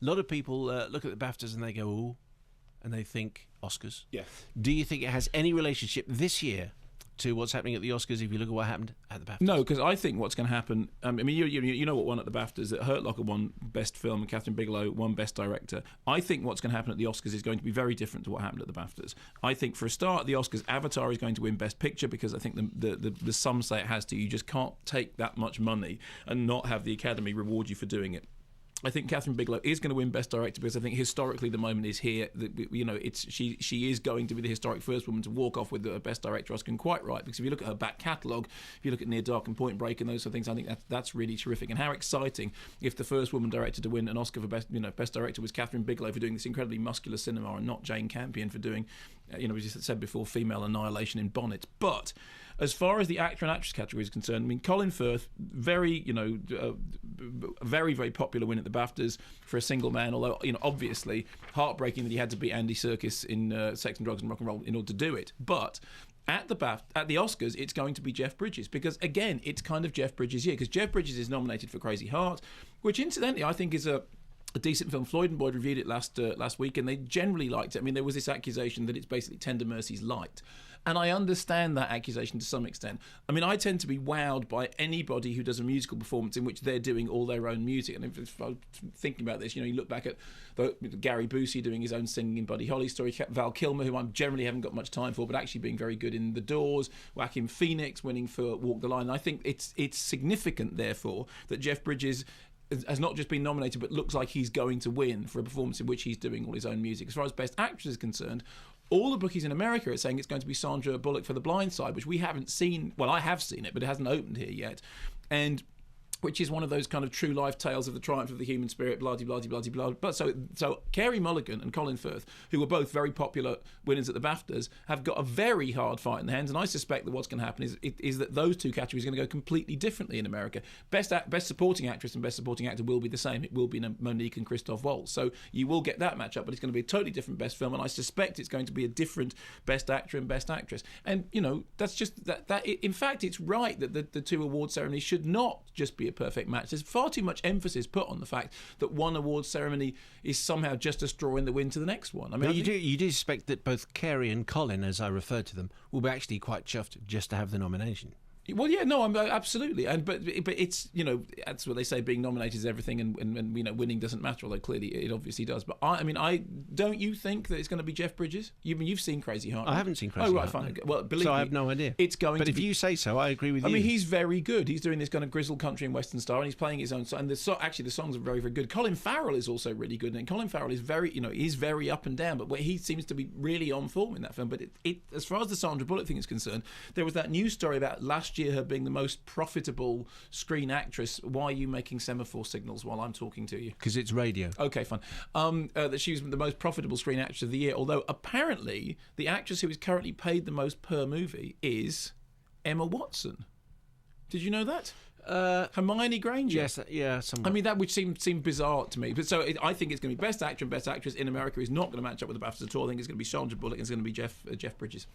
A lot of people look at the BAFTAs and they go, ooh, and they think Oscars. Yeah. Do you think it has any relationship this year to what's happening at the Oscars if you look at what happened at the BAFTAs? No, because I think what's going to happen... I mean, you know what won at the BAFTAs, that Hurt Locker won Best Film and Catherine Bigelow won Best Director. I think what's going to happen at the Oscars is going to be very different to what happened at the BAFTAs. I think, for a start, at the Oscars, Avatar is going to win Best Picture because I think the some say it has to. You just can't take that much money and not have the Academy reward you for doing it. I think Catherine Bigelow is going to win Best Director because I think historically the moment is here. She is going to be the historic first woman to walk off with the Best Director Oscar, and quite right, because if you look at her back catalogue, if you look at Near Dark and Point Break and those sort of things, I think that's really terrific. And how exciting if the first woman director to win an Oscar for Best Director was Catherine Bigelow for doing this incredibly muscular cinema, and not Jane Campion for doing, as you said before, female annihilation in bonnets. But as far as the actor and actress category is concerned, I mean, Colin Firth, very very popular win at the BAFTAs for a single man, although, obviously heartbreaking that he had to beat Andy Serkis in Sex and Drugs and Rock and Roll in order to do it. But at the Oscars, it's going to be Jeff Bridges, because, again, it's kind of Jeff Bridges' year, because Jeff Bridges is nominated for Crazy Heart, which, incidentally, I think is a decent film. Floyd and Boyd reviewed it last week, and they generally liked it. I mean, there was this accusation that it's basically Tender Mercies light, and I understand that accusation to some extent. I mean, I tend to be wowed by anybody who does a musical performance in which they're doing all their own music. And if I was thinking about this, you look back at Gary Busey doing his own singing in Buddy Holly's story, Val Kilmer, who I generally haven't got much time for, but actually being very good in The Doors, Joaquin Phoenix winning for Walk the Line. And I think it's significant, therefore, that Jeff Bridges has not just been nominated, but looks like he's going to win for a performance in which he's doing all his own music. As far as Best Actress is concerned, all the bookies in America are saying it's going to be Sandra Bullock for The Blind Side, which we haven't seen. Well, I have seen it, but it hasn't opened here yet. And which is one of those kind of true life tales of the triumph of the human spirit, blah, blah, blah, blah, blah. But so Carey Mulligan and Colin Firth, who were both very popular winners at the BAFTAs, have got a very hard fight in their hands. And I suspect that what's going to happen is that those two categories are going to go completely differently in America. Best Supporting Actress and Best Supporting Actor will be the same. It will be Monique and Christoph Waltz. So you will get that matchup, but it's going to be a totally different Best Film. And I suspect it's going to be a different Best Actor and Best Actress. And, that's just that. In fact, it's right that the two award ceremonies should not just be a perfect match. There's far too much emphasis put on the fact that one awards ceremony is somehow just a straw in the wind to the next one. I mean, you do suspect that both Carey and Colin, as I referred to them, will be actually quite chuffed just to have the nomination. Well, yeah, no, absolutely, but it's that's what they say, being nominated is everything, and winning doesn't matter. Although clearly it obviously does. But I don't you think that it's going to be Jeff Bridges? You've seen Crazy Heart. I haven't seen Crazy Heart. Oh, right, fine. No. Well, believe so me, I have no idea. It's going. But if you say so, I agree with you. I mean, he's very good. He's doing this kind of grizzled country and western style, and he's playing his own. And the songs are very, very good. Colin Farrell is also really good, and Colin Farrell is very, he's very up and down, but he seems to be really on form in that film. But as far as the Sandra Bullock thing is concerned, there was that news story about last year her being the most profitable screen actress. Why are you making semaphore signals while I'm talking to you? Because it's radio. Okay, fine. That she was the most profitable screen actress of the year, although apparently the actress who is currently paid the most per movie is Emma Watson. Did you know that? Hermione Granger. Yes, yeah. Somewhat. I mean, that would seem bizarre to me. But I think it's going to be Best Actor and Best Actress in America is not going to match up with the BAFTAs at all. I think it's going to be Sandra Bullock and it's going to be Jeff Bridges.